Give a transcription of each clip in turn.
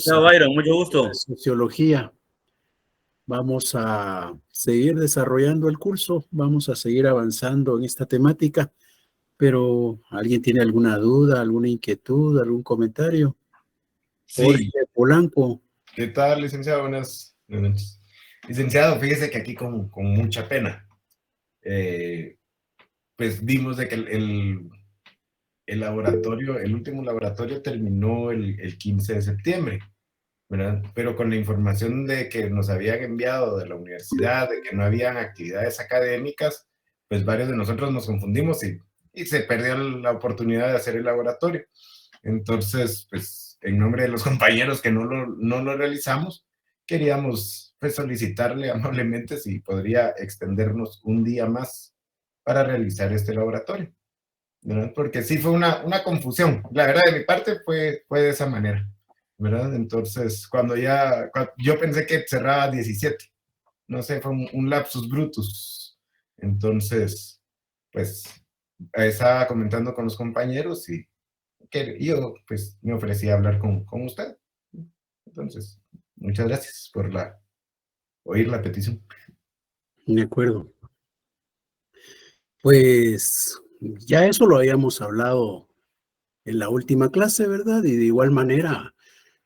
Chao, Byron, mucho gusto. Sociología. Vamos a seguir desarrollando el curso, vamos a seguir avanzando en esta temática, pero ¿alguien tiene alguna duda, alguna inquietud, algún comentario? Jorge Sí, Polanco. ¿qué tal, licenciado? Buenas noches. Licenciado, fíjese que aquí con mucha pena, pues vimos de que el laboratorio, el último laboratorio terminó el 15 de septiembre, ¿verdad? Pero con la información de que nos habían enviado de la universidad, de que no habían actividades académicas, pues varios de nosotros nos confundimos y se perdió la oportunidad de hacer el laboratorio. Entonces, pues, en nombre de los compañeros que no lo realizamos, queríamos pues, solicitarle amablemente si podría extendernos un día más para realizar este laboratorio, ¿verdad? Porque sí fue una confusión. La verdad, de mi parte fue de esa manera, ¿verdad? Entonces, cuando yo pensé que cerraba 17, no sé, fue un lapsus brutus. Entonces, pues, estaba comentando con los compañeros y que yo pues me ofrecí a hablar con usted. Entonces, muchas gracias por oír la petición. De acuerdo. Pues ya eso lo habíamos hablado en la última clase, ¿verdad? Y de igual manera,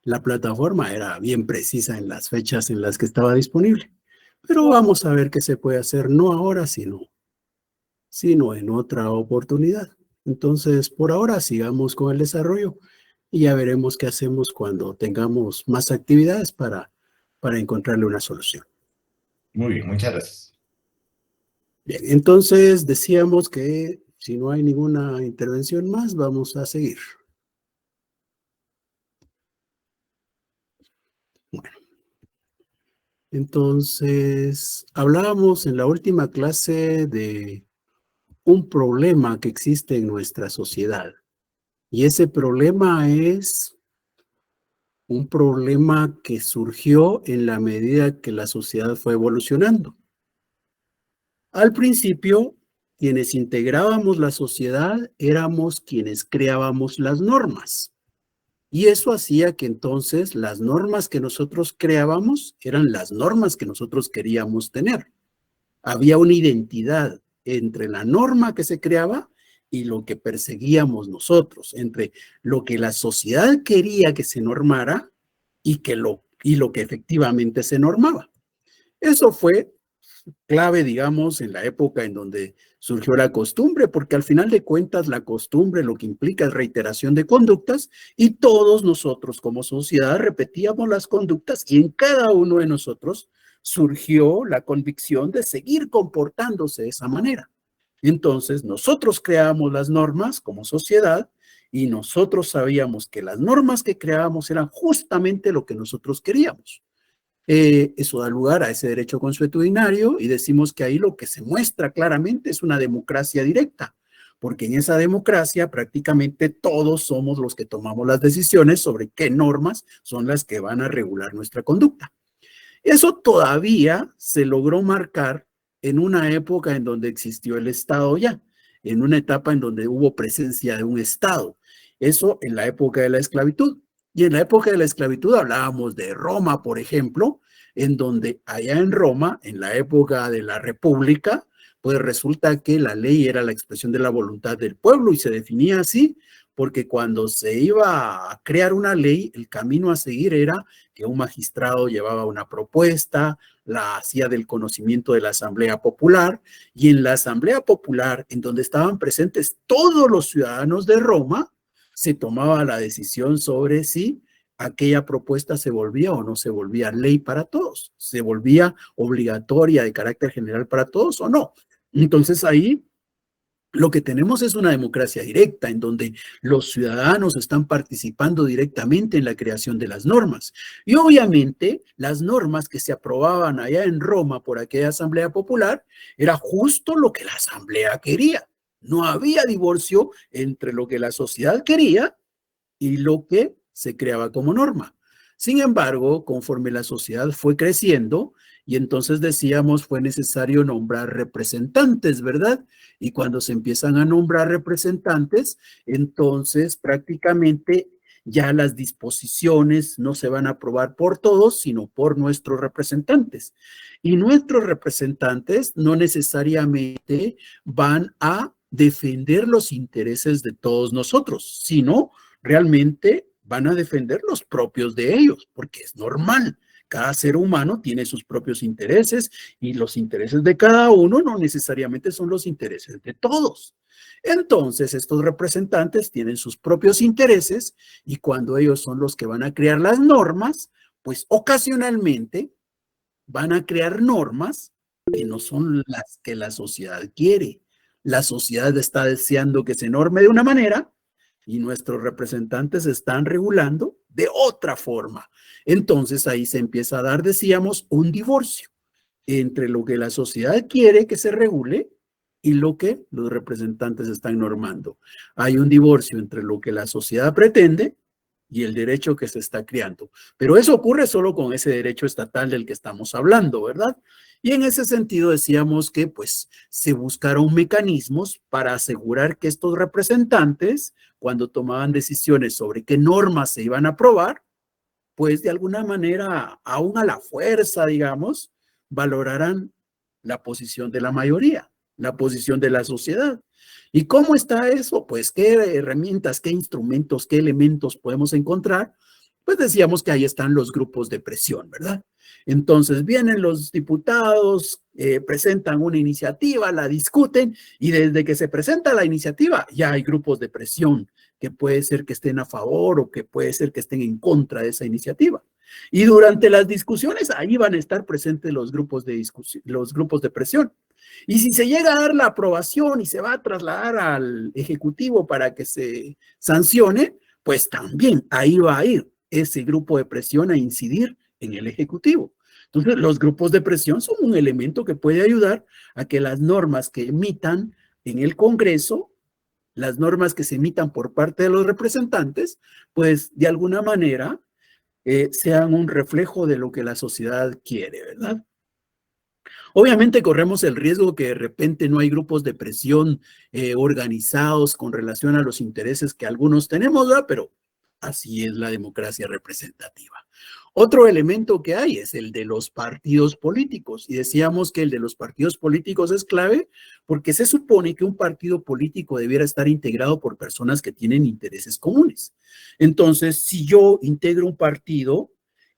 la plataforma era bien precisa en las fechas en las que estaba disponible. Pero vamos a ver qué se puede hacer, no ahora, sino en otra oportunidad. Entonces, por ahora sigamos con el desarrollo y ya veremos qué hacemos cuando tengamos más actividades para encontrarle una solución. Muy bien, muchas gracias. Bien, entonces decíamos que si no hay ninguna intervención más, vamos a seguir. Bueno, entonces hablábamos en la última clase de un problema que existe en nuestra sociedad. Y ese problema es un problema que surgió en la medida que la sociedad fue evolucionando. Al principio, quienes integrábamos la sociedad éramos quienes creábamos las normas. Y eso hacía que entonces las normas que nosotros creábamos eran las normas que nosotros queríamos tener. Había una identidad entre la norma que se creaba y lo que perseguíamos nosotros, entre lo que la sociedad quería que se normara y lo que efectivamente se normaba. Eso fue clave, digamos, en la época en donde surgió la costumbre, porque al final de cuentas la costumbre lo que implica es reiteración de conductas y todos nosotros como sociedad repetíamos las conductas y en cada uno de nosotros surgió la convicción de seguir comportándose de esa manera. Entonces nosotros creamos las normas como sociedad y nosotros sabíamos que las normas que creábamos eran justamente lo que nosotros queríamos. Eso da lugar a ese derecho consuetudinario y decimos que ahí lo que se muestra claramente es una democracia directa, porque en esa democracia prácticamente todos somos los que tomamos las decisiones sobre qué normas son las que van a regular nuestra conducta. Eso todavía se logró marcar en una época en donde existió el Estado ya, en una etapa en donde hubo presencia de un Estado. Eso en la época de la esclavitud. Y en la época de la esclavitud hablábamos de Roma, por ejemplo, en donde allá en Roma, en la época de la República, pues resulta que la ley era la expresión de la voluntad del pueblo y se definía así, porque cuando se iba a crear una ley, el camino a seguir era que un magistrado llevaba una propuesta, la hacía del conocimiento de la Asamblea Popular, y en la Asamblea Popular, en donde estaban presentes todos los ciudadanos de Roma, se tomaba la decisión sobre si aquella propuesta se volvía o no se volvía ley para todos, se volvía obligatoria de carácter general para todos o no. Entonces ahí lo que tenemos es una democracia directa en donde los ciudadanos están participando directamente en la creación de las normas. Y obviamente las normas que se aprobaban allá en Roma por aquella Asamblea Popular era justo lo que la Asamblea quería. No había divorcio entre lo que la sociedad quería y lo que se creaba como norma. Sin embargo, conforme la sociedad fue creciendo, y entonces decíamos fue necesario nombrar representantes, ¿verdad? Y cuando se empiezan a nombrar representantes, entonces prácticamente ya las disposiciones no se van a aprobar por todos, sino por nuestros representantes. Y nuestros representantes no necesariamente van a defender los intereses de todos nosotros, sino realmente van a defender los propios de ellos, porque es normal. Cada ser humano tiene sus propios intereses y los intereses de cada uno no necesariamente son los intereses de todos. Entonces, estos representantes tienen sus propios intereses y cuando ellos son los que van a crear las normas, pues ocasionalmente van a crear normas que no son las que la sociedad quiere. La sociedad está deseando que se norme de una manera y nuestros representantes están regulando de otra forma. Entonces ahí se empieza a dar, decíamos, un divorcio entre lo que la sociedad quiere que se regule y lo que los representantes están normando. Hay un divorcio entre lo que la sociedad pretende y el derecho que se está creando. Pero eso ocurre solo con ese derecho estatal del que estamos hablando, ¿verdad? Y en ese sentido decíamos que pues se buscaron mecanismos para asegurar que estos representantes, cuando tomaban decisiones sobre qué normas se iban a aprobar, pues de alguna manera, aún a la fuerza, digamos, valoraran la posición de la mayoría, la posición de la sociedad. ¿Y cómo está eso? Pues qué herramientas, qué instrumentos, qué elementos podemos encontrar. Pues decíamos que ahí están los grupos de presión, ¿verdad? Entonces vienen los diputados, presentan una iniciativa, la discuten y desde que se presenta la iniciativa ya hay grupos de presión que puede ser que estén a favor o que puede ser que estén en contra de esa iniciativa. Y durante las discusiones ahí van a estar presentes los grupos de discusión, los grupos de presión. Y si se llega a dar la aprobación y se va a trasladar al Ejecutivo para que se sancione, pues también ahí va a ir ese grupo de presión a incidir en el Ejecutivo. Entonces, los grupos de presión son un elemento que puede ayudar a que las normas que emitan en el Congreso, las normas que se emitan por parte de los representantes, pues de alguna manera sean un reflejo de lo que la sociedad quiere, ¿verdad? Obviamente corremos el riesgo que de repente no hay grupos de presión organizados con relación a los intereses que algunos tenemos, ¿verdad? Pero así es la democracia representativa. Otro elemento que hay es el de los partidos políticos. Y decíamos que el de los partidos políticos es clave porque se supone que un partido político debiera estar integrado por personas que tienen intereses comunes. Entonces, si yo integro un partido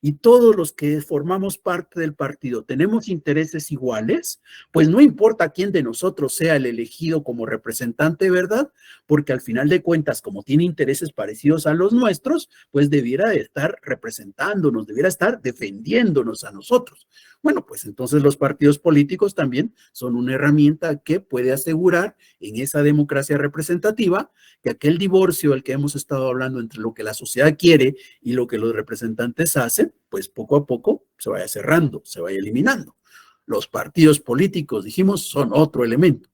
y todos los que formamos parte del partido tenemos intereses iguales, pues no importa quién de nosotros sea el elegido como representante, ¿verdad? Porque al final de cuentas, como tiene intereses parecidos a los nuestros, pues debiera estar representándonos, debiera estar defendiéndonos a nosotros. Bueno, pues entonces los partidos políticos también son una herramienta que puede asegurar en esa democracia representativa que aquel divorcio del que hemos estado hablando entre lo que la sociedad quiere y lo que los representantes hacen, pues poco a poco se vaya cerrando, se vaya eliminando. Los partidos políticos, dijimos, son otro elemento.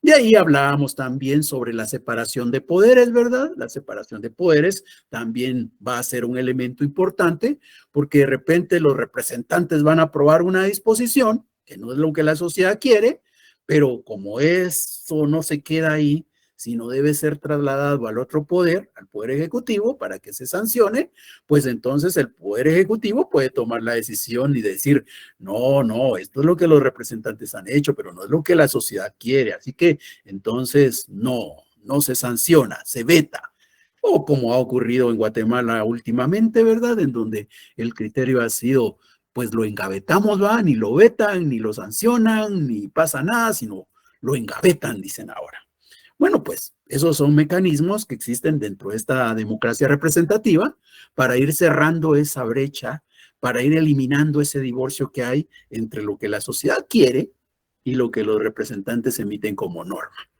De ahí hablábamos también sobre la separación de poderes, ¿verdad? La separación de poderes también va a ser un elemento importante porque de repente los representantes van a aprobar una disposición que no es lo que la sociedad quiere, pero como eso no se queda ahí, sino debe ser trasladado al otro poder, al poder ejecutivo, para que se sancione, pues entonces el poder ejecutivo puede tomar la decisión y decir, no, esto es lo que los representantes han hecho, pero no es lo que la sociedad quiere, así que entonces no se sanciona, se veta. O como ha ocurrido en Guatemala últimamente, ¿verdad? En donde el criterio ha sido, pues lo engavetamos, ¿va? Ni lo vetan, ni lo sancionan, ni pasa nada, sino lo engavetan, dicen ahora. Bueno, pues esos son mecanismos que existen dentro de esta democracia representativa para ir cerrando esa brecha, para ir eliminando ese divorcio que hay entre lo que la sociedad quiere y lo que los representantes emiten como norma.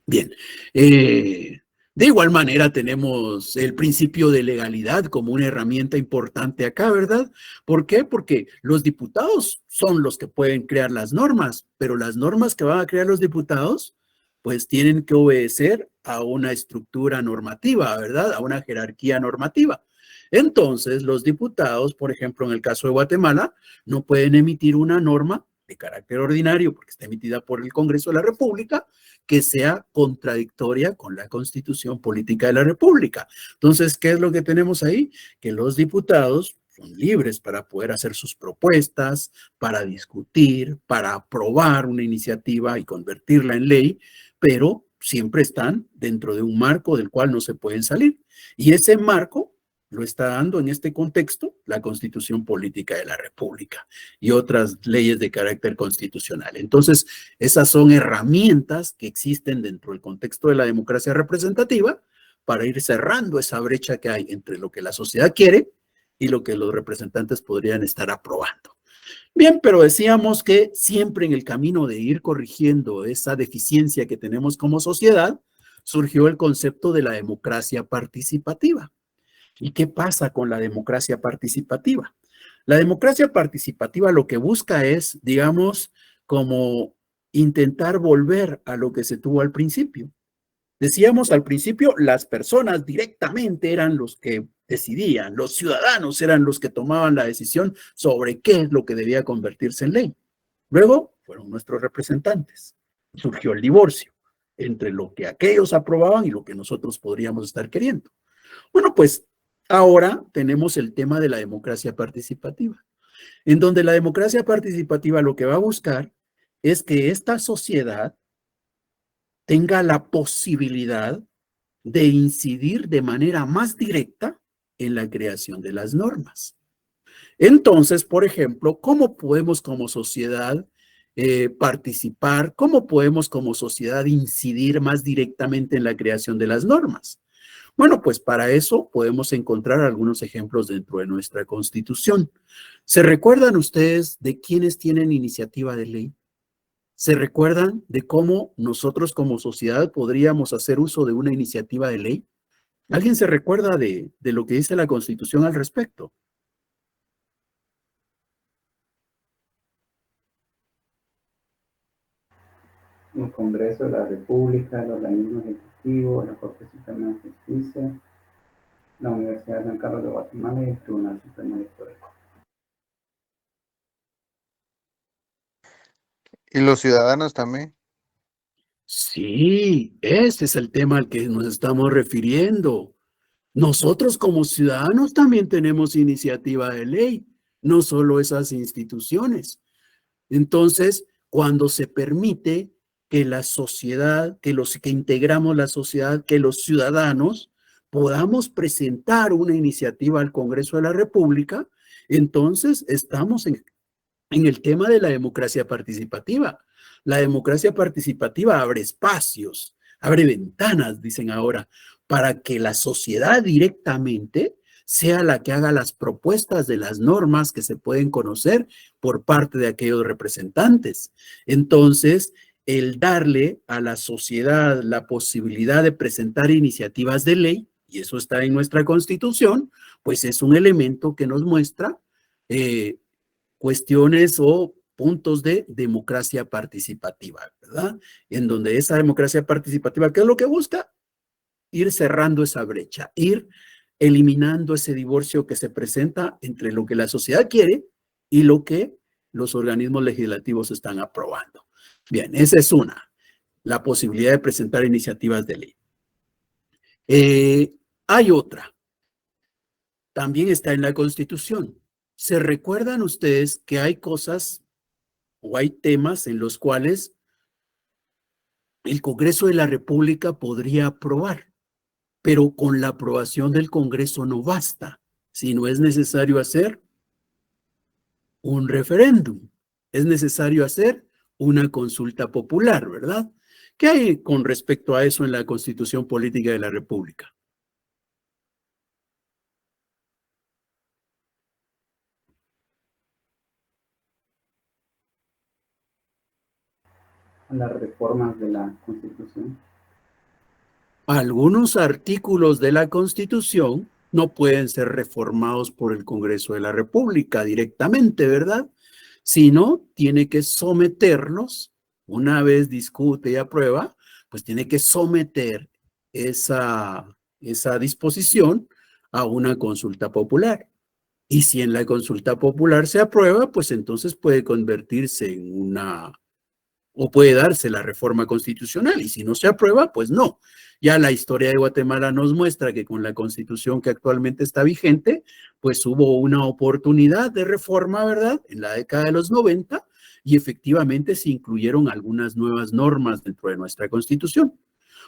Bien, de igual manera tenemos el principio de legalidad como una herramienta importante acá, ¿verdad? ¿Por qué? Porque los diputados son los que pueden crear las normas, pero las normas que van a crear los diputados pues tienen que obedecer a una estructura normativa, ¿verdad? A una jerarquía normativa. Entonces, los diputados, por ejemplo, en el caso de Guatemala, no pueden emitir una norma de carácter ordinario, porque está emitida por el Congreso de la República, que sea contradictoria con la Constitución Política de la República. Entonces, ¿qué es lo que tenemos ahí? Que los diputados son libres para poder hacer sus propuestas, para discutir, para aprobar una iniciativa y convertirla en ley, pero siempre están dentro de un marco del cual no se pueden salir. Y ese marco lo está dando en este contexto la Constitución Política de la República y otras leyes de carácter constitucional. Entonces, esas son herramientas que existen dentro del contexto de la democracia representativa para ir cerrando esa brecha que hay entre lo que la sociedad quiere y lo que los representantes podrían estar aprobando. Bien, pero decíamos que siempre en el camino de ir corrigiendo esa deficiencia que tenemos como sociedad, surgió el concepto de la democracia participativa. ¿Y qué pasa con la democracia participativa? La democracia participativa lo que busca es, digamos, como intentar volver a lo que se tuvo al principio. Decíamos al principio, las personas directamente eran los que decidían, los ciudadanos eran los que tomaban la decisión sobre qué es lo que debía convertirse en ley. Luego fueron nuestros representantes. Surgió el divorcio entre lo que aquellos aprobaban y lo que nosotros podríamos estar queriendo. Bueno, pues ahora tenemos el tema de la democracia participativa, en donde la democracia participativa lo que va a buscar es que esta sociedad tenga la posibilidad de incidir de manera más directa en la creación de las normas. Entonces, por ejemplo, ¿cómo podemos como sociedad participar? ¿Cómo podemos como sociedad incidir más directamente en la creación de las normas? Bueno, pues para eso podemos encontrar algunos ejemplos dentro de nuestra Constitución. ¿Se recuerdan ustedes de quiénes tienen iniciativa de ley? ¿Se recuerdan de cómo nosotros como sociedad podríamos hacer uso de una iniciativa de ley? ¿Alguien se recuerda de lo que dice la Constitución al respecto? El Congreso de la República, el organismo ejecutivo, la Corte Suprema de Justicia, la Universidad de San Carlos de Guatemala y el Tribunal Supremo Electoral. Y los ciudadanos también. Sí, ese es el tema al que nos estamos refiriendo. Nosotros como ciudadanos también tenemos iniciativa de ley, no solo esas instituciones. Entonces, cuando se permite que la sociedad, que los que integramos la sociedad, que los ciudadanos podamos presentar una iniciativa al Congreso de la República, entonces estamos en el tema de la democracia participativa. La democracia participativa abre espacios, abre ventanas, dicen ahora, para que la sociedad directamente sea la que haga las propuestas de las normas que se pueden conocer por parte de aquellos representantes. Entonces, el darle a la sociedad la posibilidad de presentar iniciativas de ley, y eso está en nuestra Constitución, pues es un elemento que nos muestra cuestiones o puntos de democracia participativa, ¿verdad? En donde esa democracia participativa, ¿qué es lo que busca? Ir cerrando esa brecha, ir eliminando ese divorcio que se presenta entre lo que la sociedad quiere y lo que los organismos legislativos están aprobando. Bien, esa es una, la posibilidad de presentar iniciativas de ley. Hay otra, también está en la Constitución. ¿Se recuerdan ustedes que hay cosas o hay temas en los cuales el Congreso de la República podría aprobar? Pero con la aprobación del Congreso no basta, sino es necesario hacer un referéndum, es necesario hacer una consulta popular, ¿verdad? ¿Qué hay con respecto a eso en la Constitución Política de la República? Las reformas de la Constitución. Algunos artículos de la Constitución no pueden ser reformados por el Congreso de la República directamente, ¿verdad? Sino tiene que someterlos, una vez discute y aprueba, pues tiene que someter esa disposición a una consulta popular. Y si en la consulta popular se aprueba, pues entonces puede convertirse en o puede darse la reforma constitucional, y si no se aprueba, pues no. Ya la historia de Guatemala nos muestra que con la constitución que actualmente está vigente, pues hubo una oportunidad de reforma, ¿verdad? En la década de los 90, y efectivamente se incluyeron algunas nuevas normas dentro de nuestra constitución.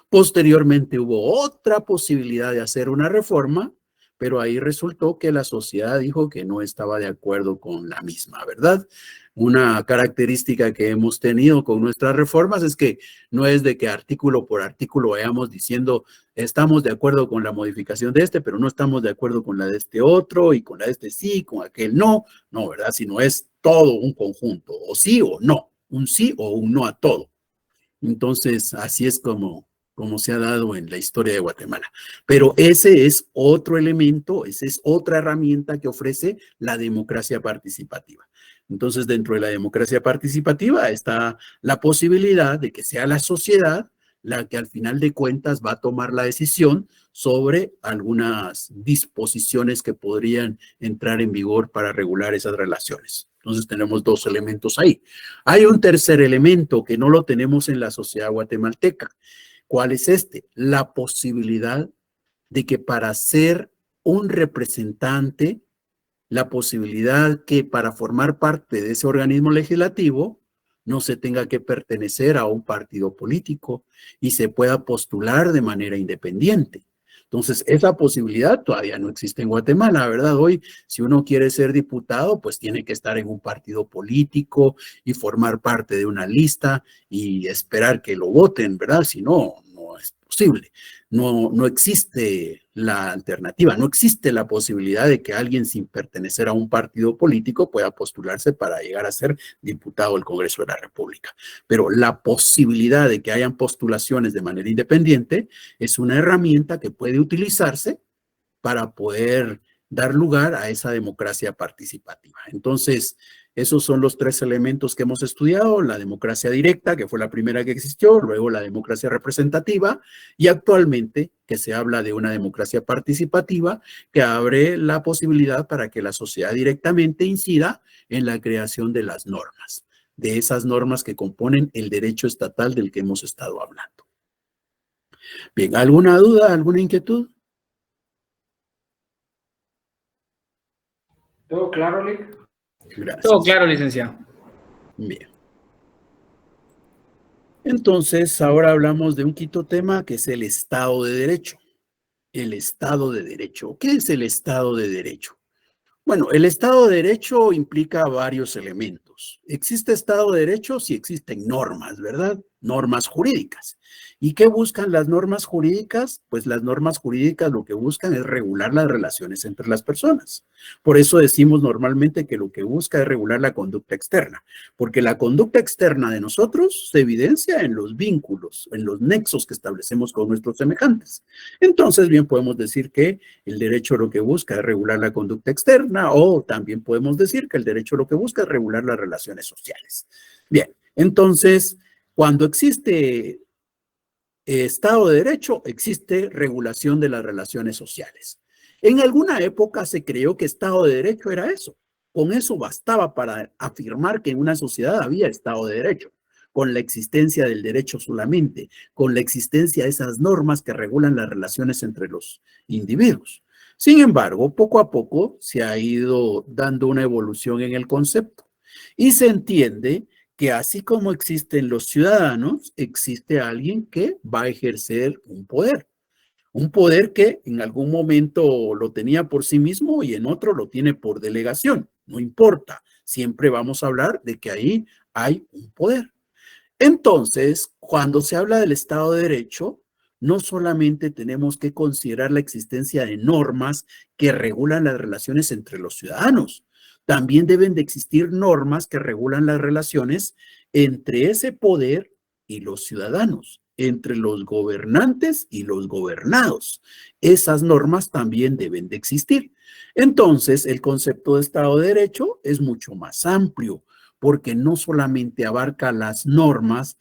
Posteriormente hubo otra posibilidad de hacer una reforma, pero ahí resultó que la sociedad dijo que no estaba de acuerdo con la misma, ¿verdad? Una característica que hemos tenido con nuestras reformas es que no es de que artículo por artículo vayamos diciendo estamos de acuerdo con la modificación de este, pero no estamos de acuerdo con la de este otro, y con la de este sí, con aquel no, ¿verdad? Sino es todo un conjunto, o sí o no, un sí o un no a todo. Entonces, así es como se ha dado en la historia de Guatemala. Pero ese es otro elemento, esa es otra herramienta que ofrece la democracia participativa. Entonces, dentro de la democracia participativa está la posibilidad de que sea la sociedad la que al final de cuentas va a tomar la decisión sobre algunas disposiciones que podrían entrar en vigor para regular esas relaciones. Entonces tenemos dos elementos ahí. Hay un tercer elemento que no lo tenemos en la sociedad guatemalteca. ¿Cuál es este? La posibilidad de que para ser un representante, la posibilidad que para formar parte de ese organismo legislativo no se tenga que pertenecer a un partido político y se pueda postular de manera independiente. Entonces, esa posibilidad todavía no existe en Guatemala, ¿verdad? Hoy, si uno quiere ser diputado, pues tiene que estar en un partido político y formar parte de una lista y esperar que lo voten, ¿verdad? Si no, no es posible. No existe la alternativa, no existe la posibilidad de que alguien sin pertenecer a un partido político pueda postularse para llegar a ser diputado del Congreso de la República. Pero la posibilidad de que hayan postulaciones de manera independiente es una herramienta que puede utilizarse para poder dar lugar a esa democracia participativa. Entonces, esos son los tres elementos que hemos estudiado: la democracia directa, que fue la primera que existió, luego la democracia representativa, y actualmente que se habla de una democracia participativa que abre la posibilidad para que la sociedad directamente incida en la creación de las normas, de esas normas que componen el derecho estatal del que hemos estado hablando. Bien, ¿alguna duda, alguna inquietud? ¿Todo claro, Lic? Gracias. Todo claro, licenciado. Bien. Entonces, ahora hablamos de un quinto tema que es el Estado de Derecho. El Estado de Derecho. ¿Qué es el Estado de Derecho? Bueno, el Estado de Derecho implica varios elementos. Existe Estado de Derecho si existen normas, ¿verdad? Normas jurídicas. ¿Y qué buscan las normas jurídicas? Pues las normas jurídicas lo que buscan es regular las relaciones entre las personas. Por eso decimos normalmente que lo que busca es regular la conducta externa, porque la conducta externa de nosotros se evidencia en los vínculos, en los nexos que establecemos con nuestros semejantes. Entonces, bien podemos decir que el derecho lo que busca es regular la conducta externa, o también podemos decir que el derecho lo que busca es regular las relaciones sociales. Bien, entonces, cuando existe Estado de Derecho, existe regulación de las relaciones sociales. En alguna época se creyó que Estado de Derecho era eso. Con eso bastaba para afirmar que en una sociedad había Estado de Derecho, con la existencia del derecho solamente, con la existencia de esas normas que regulan las relaciones entre los individuos. Sin embargo, poco a poco se ha ido dando una evolución en el concepto y se entiende que así como existen los ciudadanos, existe alguien que va a ejercer un poder que en algún momento lo tenía por sí mismo y en otro lo tiene por delegación. No importa, siempre vamos a hablar de que ahí hay un poder. Entonces, cuando se habla del Estado de Derecho, no solamente tenemos que considerar la existencia de normas que regulan las relaciones entre los ciudadanos, también deben de existir normas que regulan las relaciones entre ese poder y los ciudadanos, entre los gobernantes y los gobernados. Esas normas también deben de existir. Entonces, el concepto de Estado de Derecho es mucho más amplio, porque no solamente abarca las normas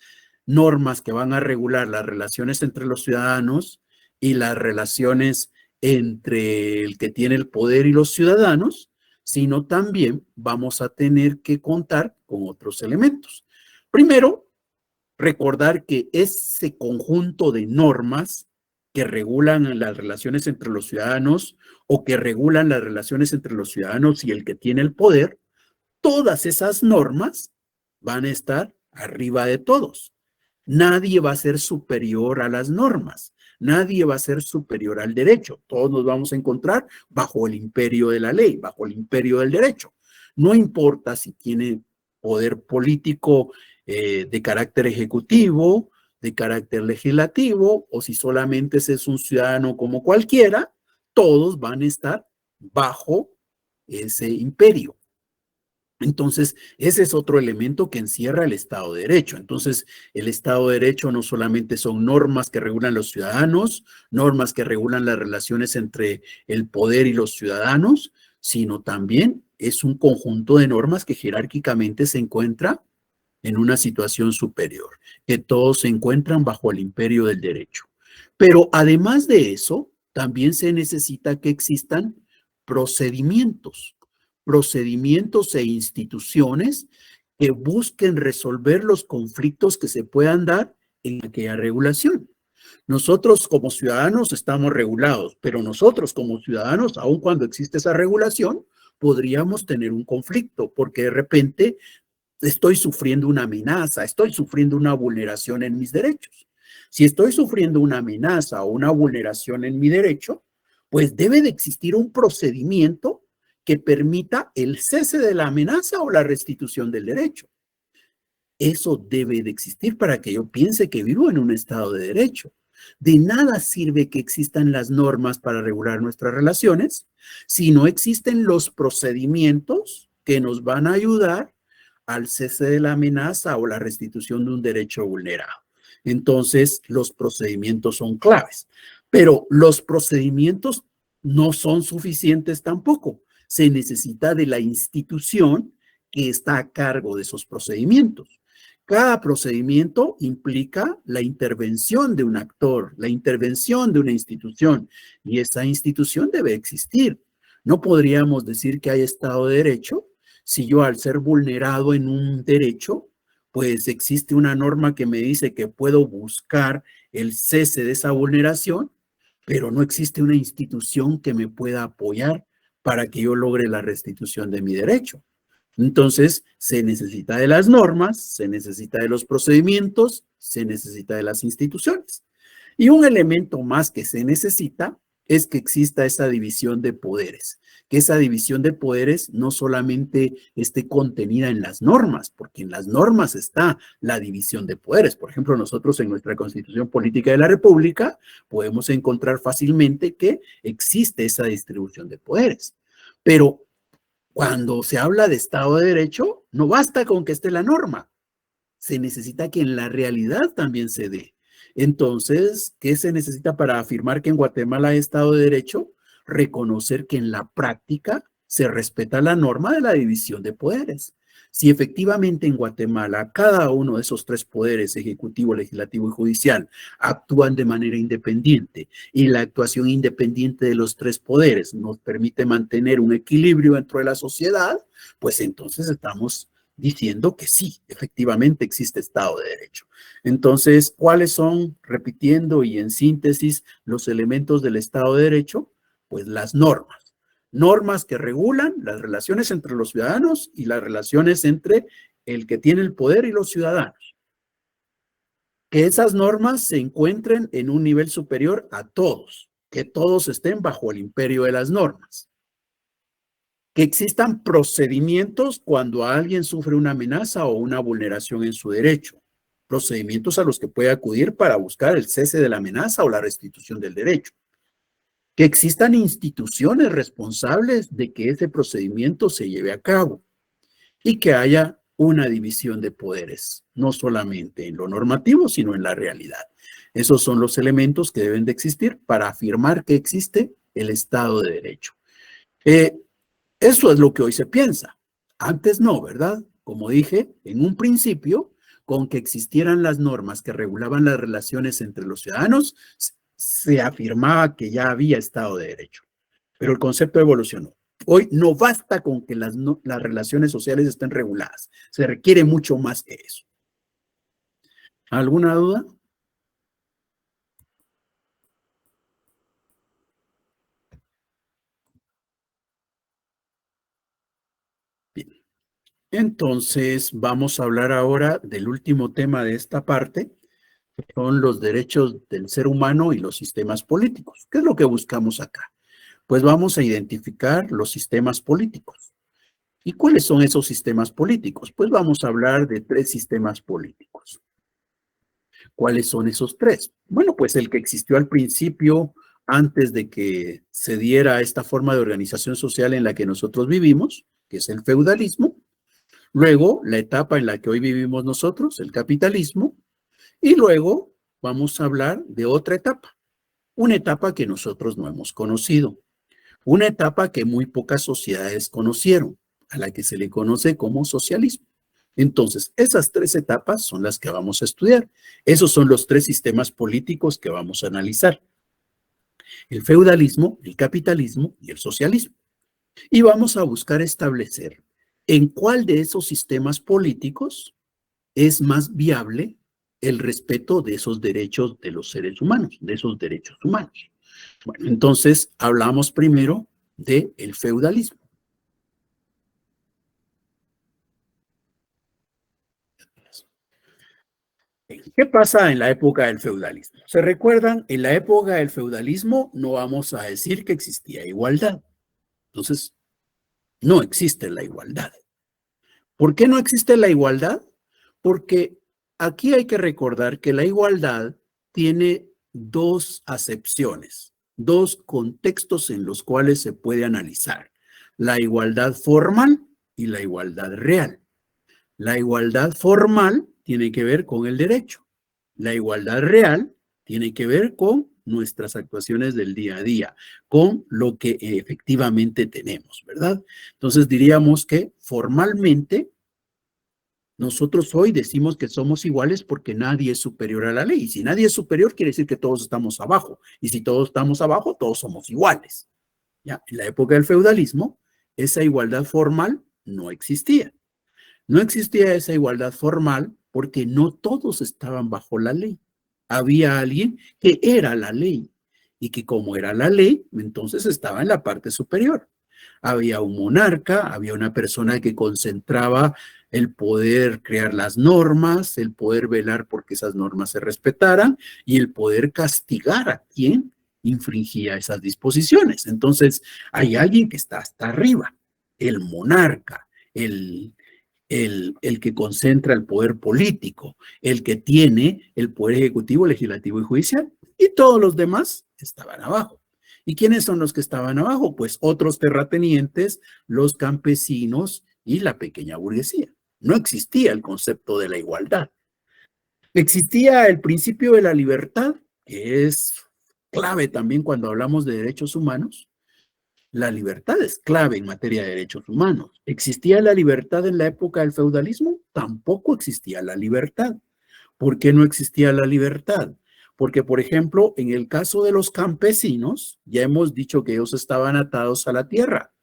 que van a regular las relaciones entre los ciudadanos y las relaciones entre el que tiene el poder y los ciudadanos, sino también vamos a tener que contar con otros elementos. Primero, recordar que ese conjunto de normas que regulan las relaciones entre los ciudadanos o que regulan las relaciones entre los ciudadanos y el que tiene el poder, todas esas normas van a estar arriba de todos. Nadie va a ser superior a las normas. Nadie va a ser superior al derecho. Todos nos vamos a encontrar bajo el imperio de la ley, bajo el imperio del derecho. No importa si tiene poder político de carácter ejecutivo, de carácter legislativo, o si solamente es un ciudadano como cualquiera, todos van a estar bajo ese imperio. Entonces, ese es otro elemento que encierra el Estado de Derecho. Entonces, el Estado de Derecho no solamente son normas que regulan los ciudadanos, normas que regulan las relaciones entre el poder y los ciudadanos, sino también es un conjunto de normas que jerárquicamente se encuentra en una situación superior, que todos se encuentran bajo el imperio del derecho. Pero además de eso, también se necesita que existan procedimientos e instituciones que busquen resolver los conflictos que se puedan dar en aquella regulación. Nosotros como ciudadanos estamos regulados, pero nosotros como ciudadanos, aun cuando existe esa regulación, podríamos tener un conflicto, porque de repente estoy sufriendo una amenaza, estoy sufriendo una vulneración en mis derechos. Si estoy sufriendo una amenaza o una vulneración en mi derecho, pues debe de existir un procedimiento que permita el cese de la amenaza o la restitución del derecho. Eso debe de existir para que yo piense que vivo en un estado de derecho. De nada sirve que existan las normas para regular nuestras relaciones si no existen los procedimientos que nos van a ayudar al cese de la amenaza o la restitución de un derecho vulnerado. Entonces, los procedimientos son claves, pero los procedimientos no son suficientes tampoco. Se necesita de la institución que está a cargo de esos procedimientos. Cada procedimiento implica la intervención de un actor, la intervención de una institución, y esa institución debe existir. No podríamos decir que hay Estado de Derecho si yo, al ser vulnerado en un derecho, pues existe una norma que me dice que puedo buscar el cese de esa vulneración, pero no existe una institución que me pueda apoyar para que yo logre la restitución de mi derecho. Entonces, se necesita de las normas, se necesita de los procedimientos, se necesita de las instituciones. Y un elemento más que se necesita es que exista esa división de poderes, que esa división de poderes no solamente esté contenida en las normas, porque en las normas está la división de poderes. Por ejemplo, nosotros en nuestra Constitución Política de la República podemos encontrar fácilmente que existe esa distribución de poderes. Pero cuando se habla de Estado de Derecho, no basta con que esté la norma. Se necesita que en la realidad también se dé. Entonces, ¿qué se necesita para afirmar que en Guatemala hay Estado de Derecho? Reconocer que en la práctica se respeta la norma de la división de poderes. Si efectivamente en Guatemala cada uno de esos tres poderes, ejecutivo, legislativo y judicial, actúan de manera independiente y la actuación independiente de los tres poderes nos permite mantener un equilibrio dentro de la sociedad, pues entonces estamos diciendo que sí, efectivamente existe Estado de Derecho. Entonces, ¿cuáles son, repitiendo y en síntesis, los elementos del Estado de Derecho? Pues las normas. Normas que regulan las relaciones entre los ciudadanos y las relaciones entre el que tiene el poder y los ciudadanos. Que esas normas se encuentren en un nivel superior a todos, que todos estén bajo el imperio de las normas. Que existan procedimientos cuando alguien sufre una amenaza o una vulneración en su derecho. Procedimientos a los que puede acudir para buscar el cese de la amenaza o la restitución del derecho. Que existan instituciones responsables de que ese procedimiento se lleve a cabo y que haya una división de poderes, no solamente en lo normativo, sino en la realidad. Esos son los elementos que deben de existir para afirmar que existe el Estado de Derecho. Eso es lo que hoy se piensa. Antes no, ¿verdad? Como dije, en un principio, con que existieran las normas que regulaban las relaciones entre los ciudadanos, se afirmaba que ya había Estado de Derecho, pero el concepto evolucionó. Hoy no basta con que las relaciones sociales estén reguladas. Se requiere mucho más que eso. ¿Alguna duda? Bien. Entonces, vamos a hablar ahora del último tema de esta parte, que son los derechos del ser humano y los sistemas políticos. ¿Qué es lo que buscamos acá? Pues vamos a identificar los sistemas políticos. ¿Y cuáles son esos sistemas políticos? Pues vamos a hablar de 3 sistemas políticos. ¿Cuáles son esos 3? Bueno, pues el que existió al principio, antes de que se diera esta forma de organización social en la que nosotros vivimos, que es el feudalismo. Luego, la etapa en la que hoy vivimos nosotros, el capitalismo. Y luego vamos a hablar de otra etapa, una etapa que nosotros no hemos conocido, una etapa que muy pocas sociedades conocieron, a la que se le conoce como socialismo. Entonces, esas 3 etapas son las que vamos a estudiar. Esos son los 3 sistemas políticos que vamos a analizar: el feudalismo, el capitalismo y el socialismo. Y vamos a buscar establecer en cuál de esos sistemas políticos es más viable el respeto de esos derechos de los seres humanos, de esos derechos humanos. Bueno, entonces hablamos primero del feudalismo. ¿Qué pasa en la época del feudalismo? ¿Se recuerdan? En la época del feudalismo no vamos a decir que existía igualdad. Entonces, no existe la igualdad. ¿Por qué no existe la igualdad? Porque aquí hay que recordar que la igualdad tiene 2 acepciones, 2 contextos en los cuales se puede analizar: la igualdad formal y la igualdad real. La igualdad formal tiene que ver con el derecho. La igualdad real tiene que ver con nuestras actuaciones del día a día, con lo que efectivamente tenemos, ¿verdad? Entonces diríamos que formalmente nosotros hoy decimos que somos iguales porque nadie es superior a la ley. Y si nadie es superior, quiere decir que todos estamos abajo. Y si todos estamos abajo, todos somos iguales. ¿Ya? En la época del feudalismo, esa igualdad formal no existía. No existía esa igualdad formal porque no todos estaban bajo la ley. Había alguien que era la ley y que, como era la ley, entonces estaba en la parte superior. Había un monarca, había una persona que concentraba el poder crear las normas, el poder velar porque esas normas se respetaran y el poder castigar a quien infringía esas disposiciones. Entonces, hay alguien que está hasta arriba, el monarca, el que concentra el poder político, el que tiene el poder ejecutivo, legislativo y judicial, y todos los demás estaban abajo. ¿Y quiénes son los que estaban abajo? Pues otros terratenientes, los campesinos y la pequeña burguesía. No existía el concepto de la igualdad. Existía el principio de la libertad, que es clave también cuando hablamos de derechos humanos. La libertad es clave en materia de derechos humanos. ¿Existía la libertad en la época del feudalismo? Tampoco existía la libertad. ¿Por qué no existía la libertad? Porque, por ejemplo, en el caso de los campesinos, ya hemos dicho que ellos estaban atados a la tierra,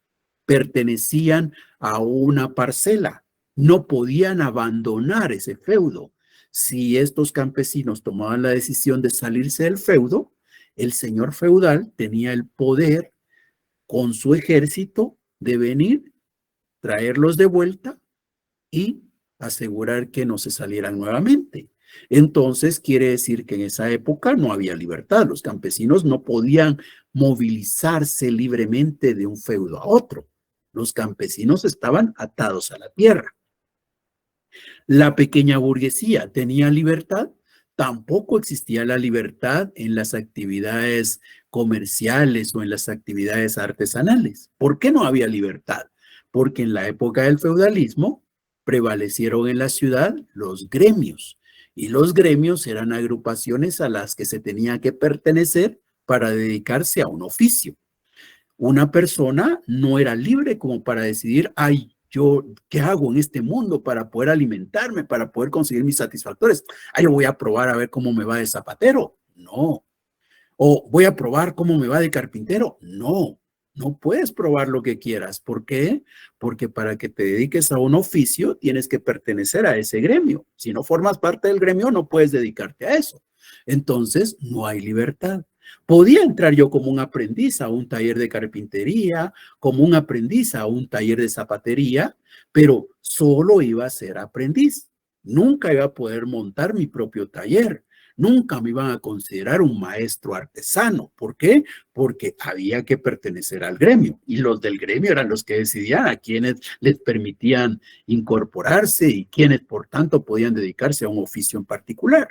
pertenecían a una parcela, no podían abandonar ese feudo. Si estos campesinos tomaban la decisión de salirse del feudo, el señor feudal tenía el poder con su ejército de venir, traerlos de vuelta y asegurar que no se salieran nuevamente. Entonces, quiere decir que en esa época no había libertad. Los campesinos no podían movilizarse libremente de un feudo a otro. Los campesinos estaban atados a la tierra. La pequeña burguesía tenía libertad. Tampoco existía la libertad en las actividades comerciales o en las actividades artesanales. ¿Por qué no había libertad? Porque en la época del feudalismo prevalecieron en la ciudad los gremios, y los gremios eran agrupaciones a las que se tenía que pertenecer para dedicarse a un oficio. Una persona no era libre como para decidir, ay, yo, ¿qué hago en este mundo para poder alimentarme, para poder conseguir mis satisfactores? Ay, yo voy a probar a ver cómo me va de zapatero. No. O voy a probar cómo me va de carpintero. No. No puedes probar lo que quieras. ¿Por qué? Porque para que te dediques a un oficio tienes que pertenecer a ese gremio. Si no formas parte del gremio, no puedes dedicarte a eso. Entonces, no hay libertad. Podía entrar yo como un aprendiz a un taller de carpintería, como un aprendiz a un taller de zapatería, pero solo iba a ser aprendiz. Nunca iba a poder montar mi propio taller. Nunca me iban a considerar un maestro artesano. ¿Por qué? Porque había que pertenecer al gremio. Y los del gremio eran los que decidían a quienes les permitían incorporarse y quienes, por tanto, podían dedicarse a un oficio en particular.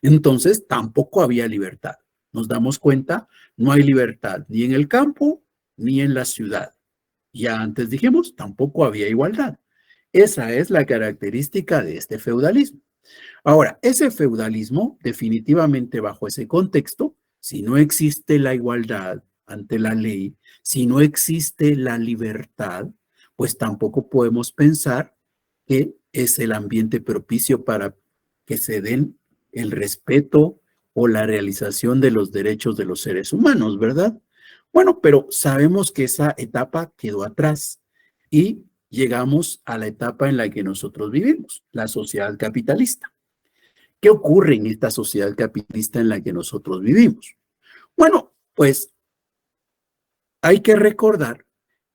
Entonces, tampoco había libertad. Nos damos cuenta, no hay libertad ni en el campo ni en la ciudad. Ya antes dijimos, tampoco había igualdad. Esa es la característica de este feudalismo. Ahora, ese feudalismo, definitivamente bajo ese contexto, si no existe la igualdad ante la ley, si no existe la libertad, pues tampoco podemos pensar que es el ambiente propicio para que se den el respeto o la realización de los derechos de los seres humanos, ¿verdad? Bueno, pero sabemos que esa etapa quedó atrás y llegamos a la etapa en la que nosotros vivimos, la sociedad capitalista. ¿Qué ocurre en esta sociedad capitalista en la que nosotros vivimos? Bueno, pues hay que recordar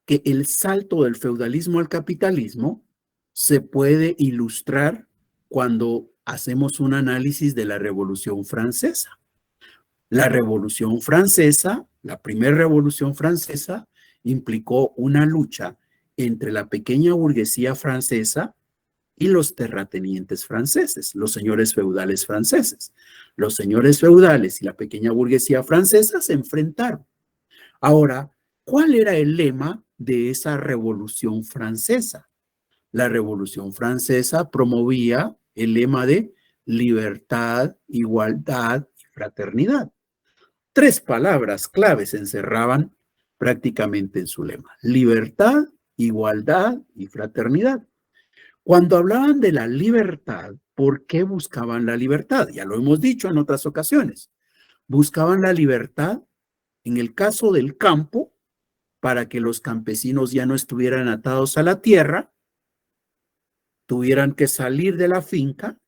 que el salto del feudalismo al capitalismo se puede ilustrar cuando hacemos un análisis de la Revolución Francesa. La Revolución Francesa, la primera Revolución Francesa, implicó una lucha entre la pequeña burguesía francesa y los terratenientes franceses, los señores feudales franceses. Los señores feudales y la pequeña burguesía francesa se enfrentaron. Ahora, ¿cuál era el lema de esa Revolución Francesa? La Revolución Francesa promovía el lema de libertad, igualdad y fraternidad. 3 palabras claves se encerraban prácticamente en su lema: libertad, igualdad y fraternidad. Cuando hablaban de la libertad, ¿por qué buscaban la libertad? Ya lo hemos dicho en otras ocasiones. Buscaban la libertad, en el caso del campo, para que los campesinos ya no estuvieran atados a la tierra, tuvieran que salir de la finca,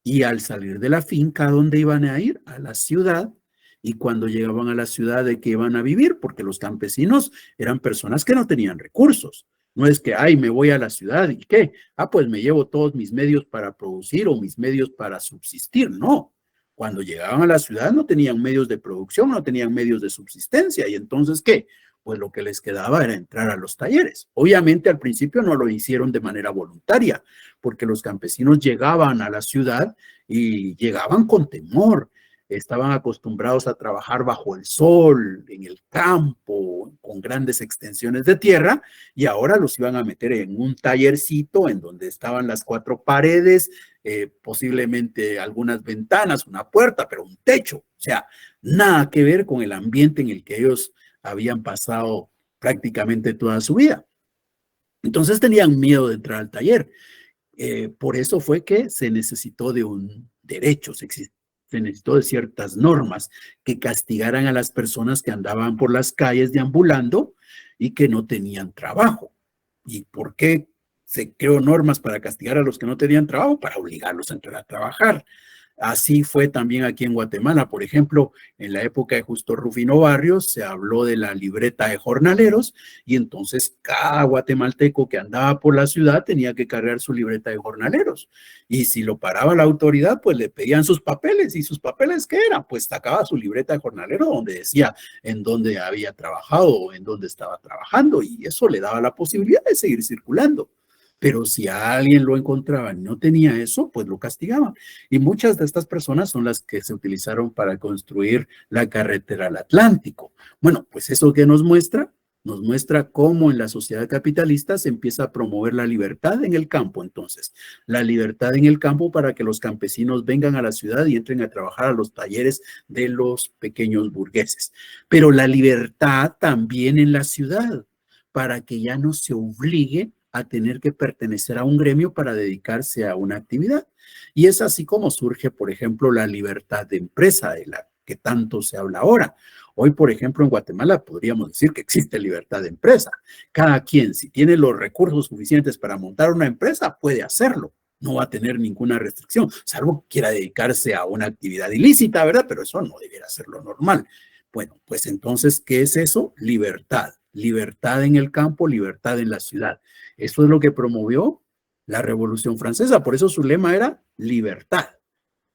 y al salir de la finca, ¿a dónde iban a ir? A la ciudad. Y cuando llegaban a la ciudad, ¿de qué iban a vivir? Porque los campesinos eran personas que no tenían recursos. No es que, ay, me voy a la ciudad y ¿qué? Ah, pues me llevo todos mis medios para producir o mis medios para subsistir. No. Cuando llegaban a la ciudad no tenían medios de producción, no tenían medios de subsistencia. ¿Y entonces qué? Pues lo que les quedaba era entrar a los talleres. Obviamente al principio no lo hicieron de manera voluntaria, porque los campesinos llegaban a la ciudad y llegaban con temor. Estaban acostumbrados a trabajar bajo el sol, en el campo, con grandes extensiones de tierra, y ahora los iban a meter en un tallercito en donde estaban las 4 paredes, posiblemente algunas ventanas, una puerta, pero un techo. O sea, nada que ver con el ambiente en el que ellos habían pasado prácticamente toda su vida. Entonces tenían miedo de entrar al taller. Por eso fue que se necesitó de un derecho, se necesitó de ciertas normas que castigaran a las personas que andaban por las calles deambulando y que no tenían trabajo. ¿Y por qué se creó normas para castigar a los que no tenían trabajo? Para obligarlos a entrar a trabajar. Así fue también aquí en Guatemala. Por ejemplo, en la época de Justo Rufino Barrios se habló de la libreta de jornaleros y entonces cada guatemalteco que andaba por la ciudad tenía que cargar su libreta de jornaleros. Y si lo paraba la autoridad, pues le pedían sus papeles. ¿Y sus papeles qué eran? Pues sacaba su libreta de jornalero donde decía en dónde había trabajado o en dónde estaba trabajando, y eso le daba la posibilidad de seguir circulando. Pero si a alguien lo encontraban y no tenía eso, pues lo castigaban. Y muchas de estas personas son las que se utilizaron para construir la carretera al Atlántico. Bueno, pues eso que nos muestra cómo en la sociedad capitalista se empieza a promover la libertad en el campo. Entonces, la libertad en el campo para que los campesinos vengan a la ciudad y entren a trabajar a los talleres de los pequeños burgueses. Pero la libertad también en la ciudad, para que ya no se obligue a tener que pertenecer a un gremio para dedicarse a una actividad. Y es así como surge, por ejemplo, la libertad de empresa, de la que tanto se habla ahora, Hoy, por ejemplo, en Guatemala podríamos decir que existe libertad de empresa. Cada quien, si tiene los recursos suficientes para montar una empresa, puede hacerlo. No va a tener ninguna restricción, salvo que quiera dedicarse a una actividad ilícita, ¿verdad? Pero eso no debiera ser lo normal. Bueno, pues entonces, ¿qué es eso? Libertad. Libertad en el campo, libertad en la ciudad. Eso es lo que promovió la Revolución Francesa. Por eso su lema era libertad.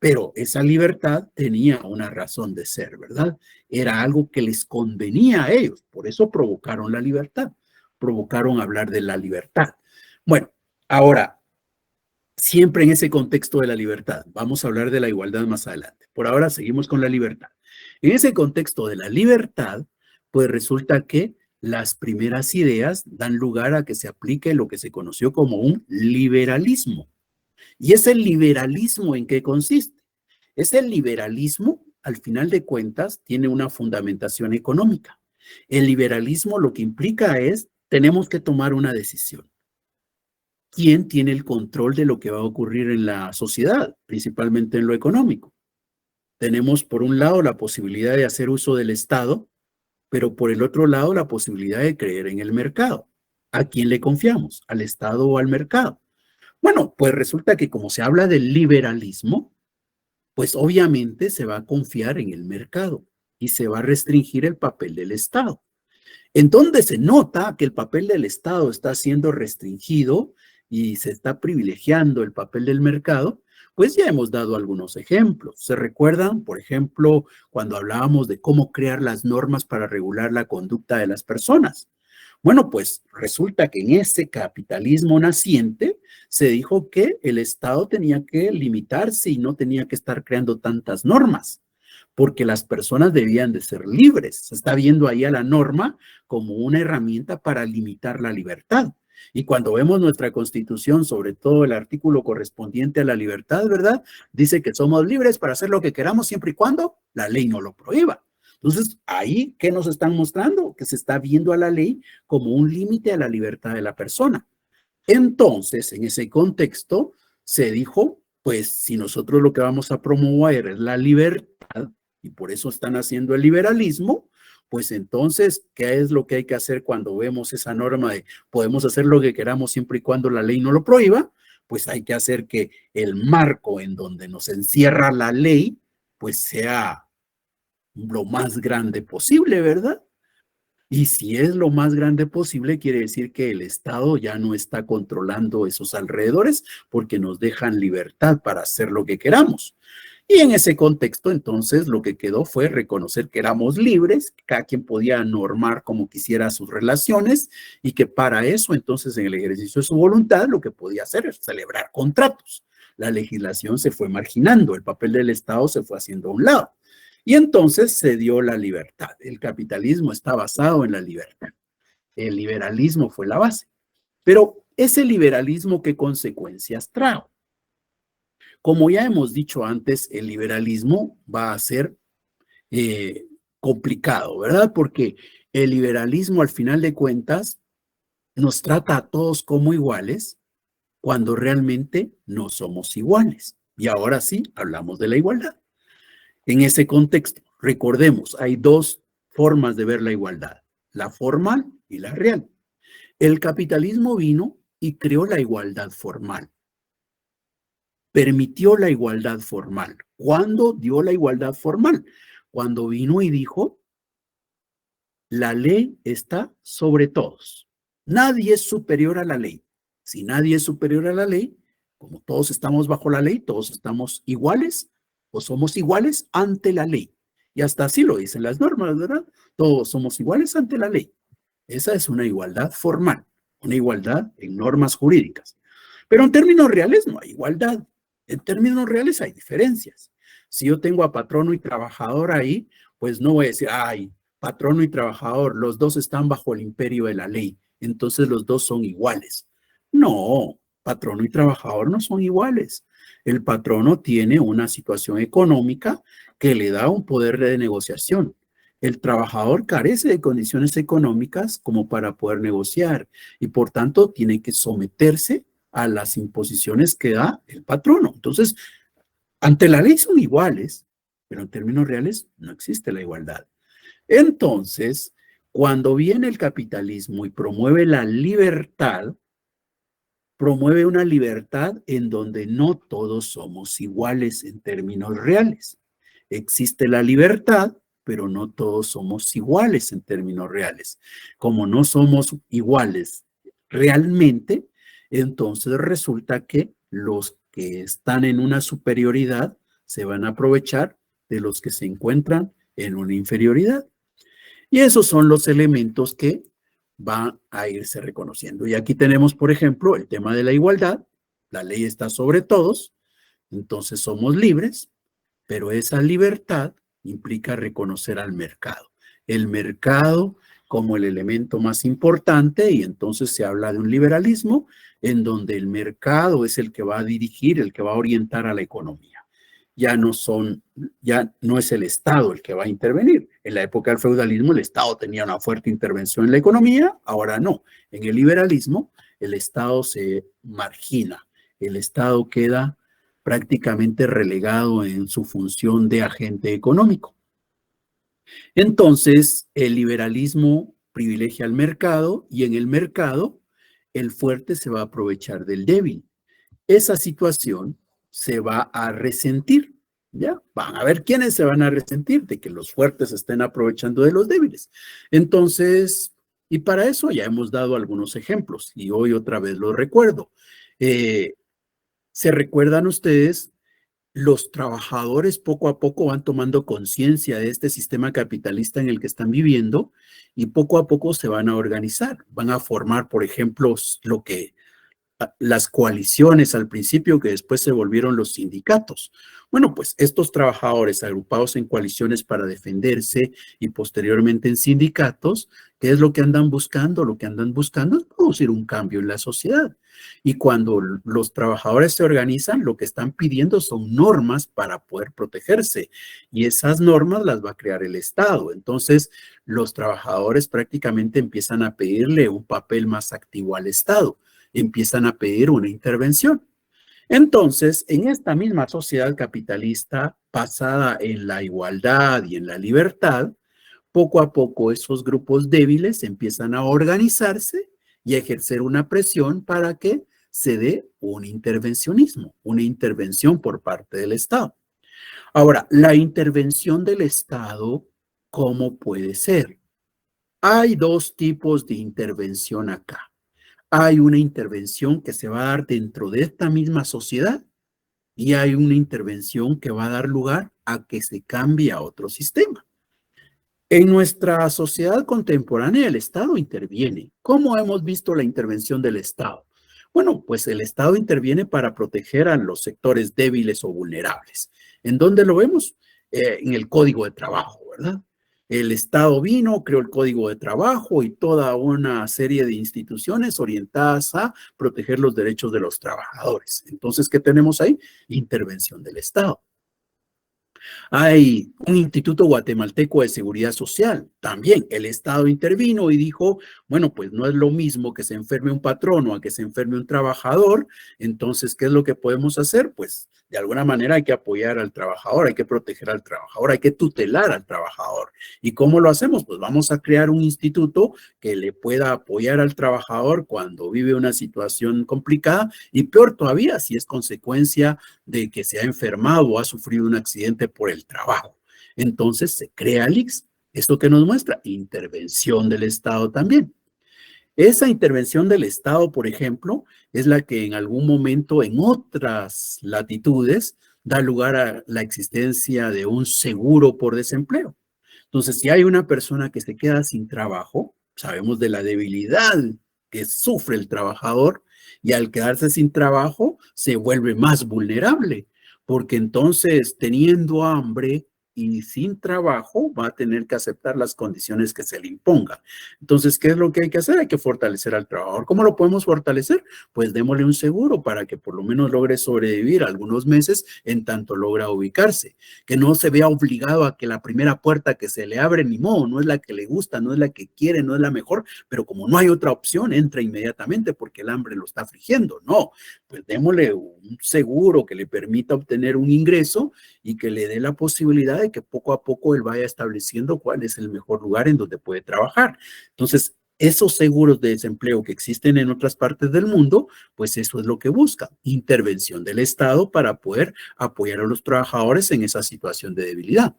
Pero esa libertad tenía una razón de ser, ¿verdad? Era algo que les convenía a ellos. Por eso provocaron la libertad. Provocaron hablar de la libertad. Bueno, ahora, siempre en ese contexto de la libertad. Vamos a hablar de la igualdad más adelante. Por ahora seguimos con la libertad. En ese contexto de la libertad, pues resulta que las primeras ideas dan lugar a que se aplique lo que se conoció como un liberalismo. ¿Y ese liberalismo en qué consiste? Ese liberalismo, al final de cuentas, tiene una fundamentación económica. El liberalismo lo que implica es, tenemos que tomar una decisión. ¿Quién tiene el control de lo que va a ocurrir en la sociedad, principalmente en lo económico? Tenemos, por un lado, la posibilidad de hacer uso del Estado, pero por el otro lado, la posibilidad de creer en el mercado. ¿A quién le confiamos? ¿Al Estado o al mercado? Bueno, pues resulta que como se habla del liberalismo, pues obviamente se va a confiar en el mercado y se va a restringir el papel del Estado. En donde se nota que el papel del Estado está siendo restringido y se está privilegiando el papel del mercado, pues ya hemos dado algunos ejemplos. ¿Se recuerdan, por ejemplo, cuando hablábamos de cómo crear las normas para regular la conducta de las personas? Bueno, pues resulta que en ese capitalismo naciente se dijo que el Estado tenía que limitarse y no tenía que estar creando tantas normas, porque las personas debían de ser libres. Se está viendo ahí a la norma como una herramienta para limitar la libertad. Y cuando vemos nuestra Constitución, sobre todo el artículo correspondiente a la libertad, ¿verdad? Dice que somos libres para hacer lo que queramos siempre y cuando la ley no lo prohíba. Entonces, ahí, ¿qué nos están mostrando? Que se está viendo a la ley como un límite a la libertad de la persona. Entonces, en ese contexto, se dijo, pues, si nosotros lo que vamos a promover es la libertad, y por eso están haciendo el liberalismo, pues entonces, ¿qué es lo que hay que hacer cuando vemos esa norma de podemos hacer lo que queramos siempre y cuando la ley no lo prohíba? Pues hay que hacer que el marco en donde nos encierra la ley, pues sea lo más grande posible, ¿verdad? Y si es lo más grande posible, quiere decir que el Estado ya no está controlando esos alrededores porque nos dejan libertad para hacer lo que queramos. Y en ese contexto, entonces, lo que quedó fue reconocer que éramos libres, que cada quien podía normar como quisiera sus relaciones y que para eso, entonces, en el ejercicio de su voluntad, lo que podía hacer es celebrar contratos. La legislación se fue marginando, el papel del Estado se fue haciendo a un lado. Y entonces se dio la libertad. El capitalismo está basado en la libertad. El liberalismo fue la base. Pero ese liberalismo, ¿qué consecuencias trajo? Como ya hemos dicho antes, el liberalismo va a ser complicado, ¿verdad? Porque el liberalismo, al final de cuentas, nos trata a todos como iguales cuando realmente no somos iguales. Y ahora sí, hablamos de la igualdad. En ese contexto, recordemos, hay dos formas de ver la igualdad, la formal y la real. El capitalismo vino y creó la igualdad formal. Permitió la igualdad formal. ¿Cuándo dio la igualdad formal? Cuando vino y dijo, la ley está sobre todos. Nadie es superior a la ley. Si nadie es superior a la ley, como todos estamos bajo la ley, todos estamos iguales o somos iguales ante la ley. Y hasta así lo dicen las normas, ¿verdad? Todos somos iguales ante la ley. Esa es una igualdad formal, una igualdad en normas jurídicas. Pero en términos reales no hay igualdad. En términos reales hay diferencias. Si yo tengo a patrono y trabajador ahí, pues no voy a decir, ay, patrono y trabajador, los dos están bajo el imperio de la ley, entonces los dos son iguales. No, patrono y trabajador no son iguales. El patrono tiene una situación económica que le da un poder de negociación. El trabajador carece de condiciones económicas como para poder negociar y por tanto tiene que someterse a las imposiciones que da el patrono. Entonces, ante la ley son iguales, pero en términos reales no existe la igualdad. Entonces, cuando viene el capitalismo y promueve la libertad, promueve una libertad en donde no todos somos iguales en términos reales. Existe la libertad, pero no todos somos iguales en términos reales. Como no somos iguales realmente, entonces resulta que los que están en una superioridad se van a aprovechar de los que se encuentran en una inferioridad. Y esos son los elementos que van a irse reconociendo. Y aquí tenemos, por ejemplo, el tema de la igualdad. La ley está sobre todos, entonces somos libres, pero esa libertad implica reconocer al mercado. El mercado como el elemento más importante, y entonces se habla de un liberalismo en donde el mercado es el que va a dirigir, el que va a orientar a la economía. Ya no es el Estado el que va a intervenir. En la época del feudalismo el Estado tenía una fuerte intervención en la economía, ahora no. En el liberalismo el Estado se margina, el Estado queda prácticamente relegado en su función de agente económico. Entonces, el liberalismo privilegia al mercado y en el mercado el fuerte se va a aprovechar del débil. Esa situación se va a resentir, ¿ya? Van a ver quiénes se van a resentir de que los fuertes estén aprovechando de los débiles. Entonces, y para eso ya hemos dado algunos ejemplos y hoy otra vez lo recuerdo. ¿Se recuerdan ustedes? Los trabajadores poco a poco van tomando conciencia de este sistema capitalista en el que están viviendo y poco a poco se van a organizar. Van a formar, por ejemplo, las coaliciones al principio que después se volvieron los sindicatos. Bueno, pues estos trabajadores agrupados en coaliciones para defenderse y posteriormente en sindicatos, ¿qué es lo que andan buscando? Lo que andan buscando es producir un cambio en la sociedad. Y cuando los trabajadores se organizan, lo que están pidiendo son normas para poder protegerse. Y esas normas las va a crear el Estado. Entonces, los trabajadores prácticamente empiezan a pedirle un papel más activo al Estado. Empiezan a pedir una intervención. Entonces, en esta misma sociedad capitalista basada en la igualdad y en la libertad, poco a poco esos grupos débiles empiezan a organizarse y a ejercer una presión para que se dé un intervencionismo, una intervención por parte del Estado. Ahora, la intervención del Estado, ¿cómo puede ser? Hay dos tipos de intervención acá. Hay una intervención que se va a dar dentro de esta misma sociedad y hay una intervención que va a dar lugar a que se cambie a otro sistema. En nuestra sociedad contemporánea el Estado interviene. ¿Cómo hemos visto la intervención del Estado? Bueno, pues el Estado interviene para proteger a los sectores débiles o vulnerables. ¿En dónde lo vemos? En el Código de Trabajo, ¿verdad? El Estado vino, creó el Código de Trabajo y toda una serie de instituciones orientadas a proteger los derechos de los trabajadores. Entonces, ¿qué tenemos ahí? Intervención del Estado. Hay un Instituto Guatemalteco de Seguridad Social. También el Estado intervino y dijo, bueno, pues no es lo mismo que se enferme un patrono a que se enferme un trabajador. Entonces, ¿qué es lo que podemos hacer? Pues de alguna manera hay que apoyar al trabajador, hay que proteger al trabajador, hay que tutelar al trabajador. ¿Y cómo lo hacemos? Pues vamos a crear un instituto que le pueda apoyar al trabajador cuando vive una situación complicada y peor todavía si es consecuencia de que se ha enfermado o ha sufrido un accidente por el trabajo. Entonces se crea el ICS. ¿Esto qué nos muestra? Intervención del Estado también. Esa intervención del Estado, por ejemplo, es la que en algún momento en otras latitudes da lugar a la existencia de un seguro por desempleo. Entonces, si hay una persona que se queda sin trabajo, sabemos de la debilidad que sufre el trabajador y al quedarse sin trabajo se vuelve más vulnerable, porque entonces teniendo hambre y sin trabajo va a tener que aceptar las condiciones que se le impongan. Entonces, ¿qué es lo que hay que hacer? Hay que fortalecer al trabajador. ¿Cómo lo podemos fortalecer? Pues démosle un seguro para que por lo menos logre sobrevivir algunos meses en tanto logra ubicarse. Que no se vea obligado a que la primera puerta que se le abre, ni modo, no es la que le gusta, no es la que quiere, no es la mejor, pero como no hay otra opción, entra inmediatamente porque el hambre lo está afligiendo. No, pues démosle un seguro que le permita obtener un ingreso y que le dé la posibilidad de y que poco a poco él vaya estableciendo cuál es el mejor lugar en donde puede trabajar. Entonces, esos seguros de desempleo que existen en otras partes del mundo, pues eso es lo que busca, intervención del Estado para poder apoyar a los trabajadores en esa situación de debilidad.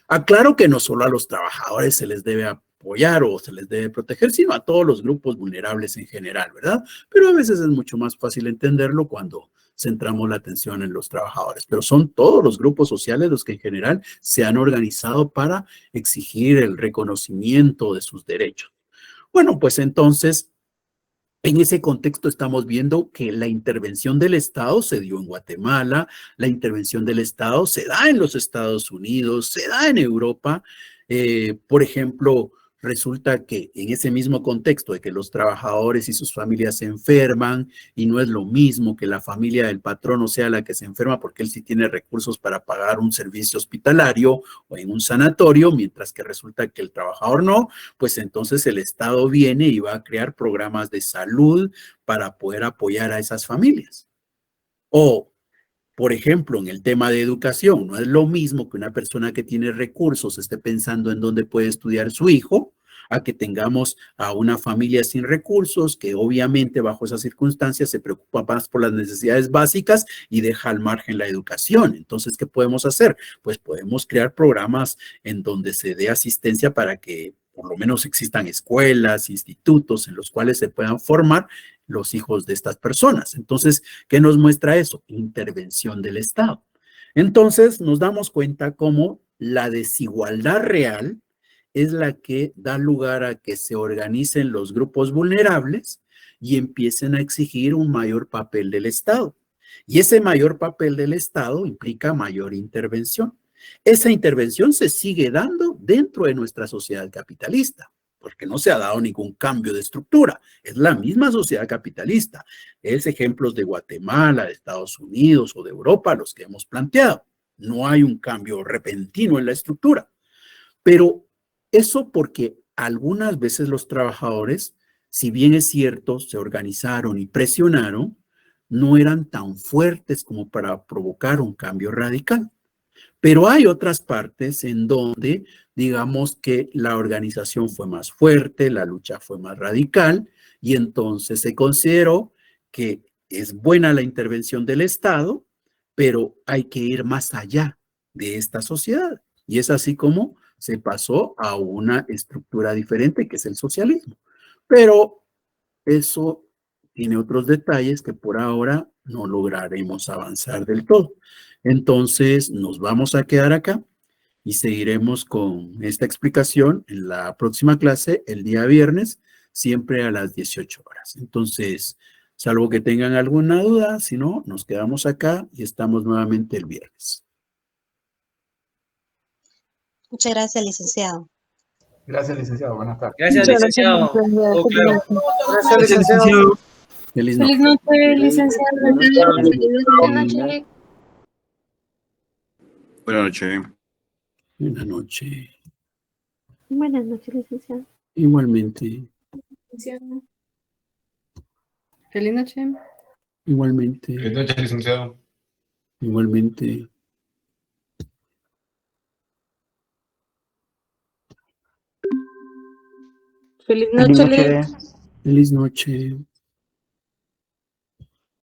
Aclaro que no solo a los trabajadores se les debe apoyar o se les debe proteger, sino a todos los grupos vulnerables en general, ¿verdad? Pero a veces es mucho más fácil entenderlo cuando centramos la atención en los trabajadores. Pero son todos los grupos sociales los que en general se han organizado para exigir el reconocimiento de sus derechos. Bueno, pues entonces, en ese contexto estamos viendo que la intervención del Estado se dio en Guatemala, la intervención del Estado se da en los Estados Unidos, se da en Europa. Por ejemplo, resulta que en ese mismo contexto de que los trabajadores y sus familias se enferman y no es lo mismo que la familia del patrono sea la que se enferma porque él sí tiene recursos para pagar un servicio hospitalario o en un sanatorio, mientras que resulta que el trabajador no, pues entonces el Estado viene y va a crear programas de salud para poder apoyar a esas familias. O, por ejemplo, en el tema de educación, no es lo mismo que una persona que tiene recursos esté pensando en dónde puede estudiar su hijo, a que tengamos a una familia sin recursos, que obviamente bajo esas circunstancias se preocupa más por las necesidades básicas y deja al margen la educación. Entonces, ¿qué podemos hacer? Pues podemos crear programas en donde se dé asistencia para que por lo menos existan escuelas, institutos en los cuales se puedan formar los hijos de estas personas. Entonces, ¿qué nos muestra eso? Intervención del Estado. Entonces, nos damos cuenta cómo la desigualdad real es la que da lugar a que se organicen los grupos vulnerables y empiecen a exigir un mayor papel del Estado. Y ese mayor papel del Estado implica mayor intervención. Esa intervención se sigue dando dentro de nuestra sociedad capitalista, porque no se ha dado ningún cambio de estructura. Es la misma sociedad capitalista. Es ejemplos de Guatemala, de Estados Unidos o de Europa los que hemos planteado. No hay un cambio repentino en la estructura. Pero eso porque algunas veces los trabajadores, si bien es cierto, se organizaron y presionaron, no eran tan fuertes como para provocar un cambio radical. Pero hay otras partes en donde, digamos que la organización fue más fuerte, la lucha fue más radical, y entonces se consideró que es buena la intervención del Estado, pero hay que ir más allá de esta sociedad. Y es así como se pasó a una estructura diferente, que es el socialismo. Pero eso tiene otros detalles que por ahora no lograremos avanzar del todo. Entonces, nos vamos a quedar acá y seguiremos con esta explicación en la próxima clase, el día viernes, siempre a las 18 horas. Entonces, salvo que tengan alguna duda, si no, nos quedamos acá y estamos nuevamente el viernes. Muchas gracias, licenciado. Gracias, licenciado. Buenas tardes. Gracias, licenciado. Todo claro. Gracias, licenciado. Feliz Feliz noche. noche, licenciado. Buenas noches. Buenas noches. Buenas noches. Buenas noches, licenciado. Igualmente, Feliz noche. igualmente, Buenas noches, licenciado. igualmente. Feliz noche, Feliz noche.